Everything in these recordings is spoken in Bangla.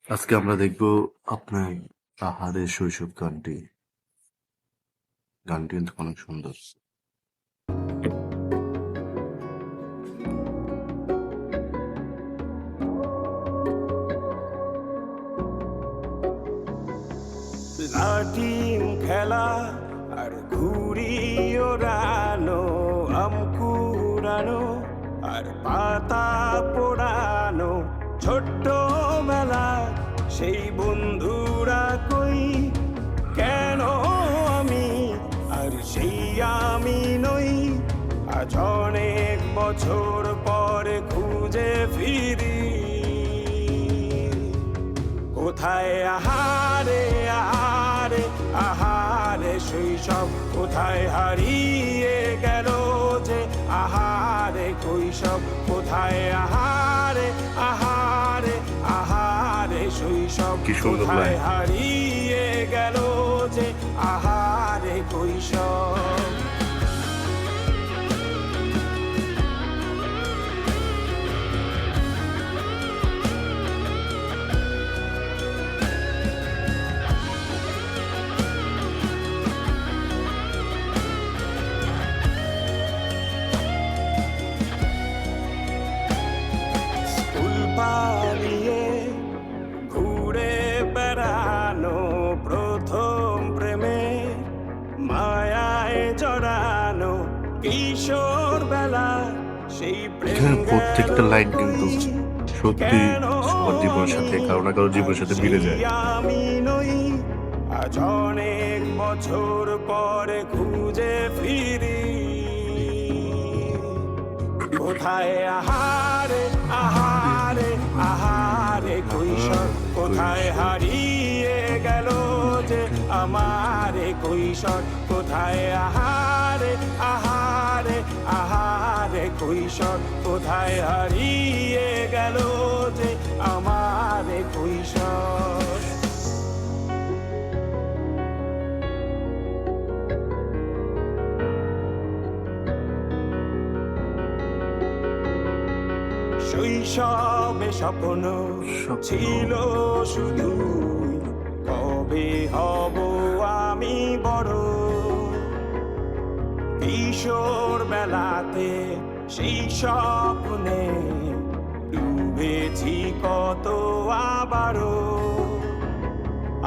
আজকে আমরা দেখব আপনার পাহাড়ের শৈশব গানটি। গানটি কিন্তু অনেক সুন্দর। লাটিম খেলা আর ঘুড়ি ওড়ানো, আম কুড়ানো আর পাতা পোড়ানো, ছোট্ট বেলা সেই বন্ধুরা কই, কেন আমি আর সেই আমি নই। আজ অনেক বছর পরে খুঁজে ফিরি, কোথায় আহারে আহারে আহারে শৈশব, কোথায় হারিয়ে গেল যে আহারে কৈশব, কোথায় আহারে আহারে আহারে শৈশব, কি সুন্দর কোথায় লাইন। হারিয়ে গেল যে আহারে কৈশব। স্কুল পালিয়ে ঘুরে বেড়ানো, প্রথম প্রেমে মায়ায় জড়ানো, কিশোর বেলা সেই প্রেম এখানে প্রত্যেকটা লাইন গেল কিন্তু কই, সত্যি কেন সবার জীবনের সাথে কারো না কারো জীবনের সাথে মিলে যায়। সেই আমি নই। আজ অনেক বছর পরে খুঁজে ফিরি, কোথায় আহারে আহারে আহারে কৈশোর, কোথায় হারিয়ে গেল যে আমারে কৈশোর, কোথায় আহারে আহারে আহারে কৈশোর, কোথায় হারিয়ে গেল যে আমারে কৈশোর। শৈশবে স্বপ্ন ছিল শুধু, কবে হব আমি বড়। কিশোর বেলাতে সেই স্বপ্নে ডুবেছি কত আবারও,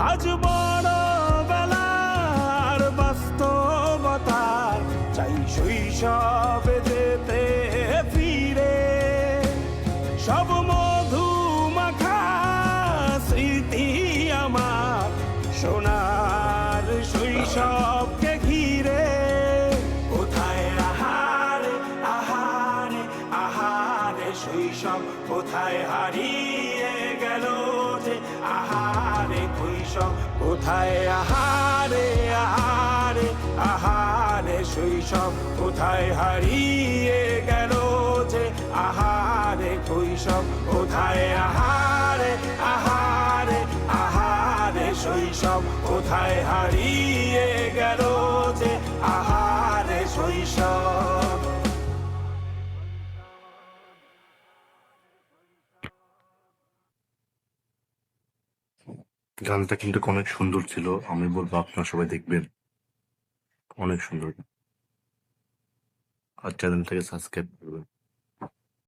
আজ বড় বেলার বাস্তবতায় চাই শৈশবে যেতে ফিরে। সব মধু মাখা স্মৃতি আমার সোনার শৈশবকে ঘিরে, কোথায় আহারে আহারে আহারে শৈশব, কোথায় হারিয়ে গেল যে আহারে কৈশব, কোথায় আহারে আহারে আহারে শৈশব, কোথায় হারিয়ে গেল যে আহারে কৈশব, কোথায় আহারে আহারে আহারে শৈশব, কোথায় হারিয়ে গেল যে আহারে শৈশব। গানটা কিন্তু অনেক সুন্দর ছিল। আমি বলবো আপনারা সবাই দেখবেন, অনেক সুন্দর। আর চ্যানেলটাকে সাবস্ক্রাইব করবেন।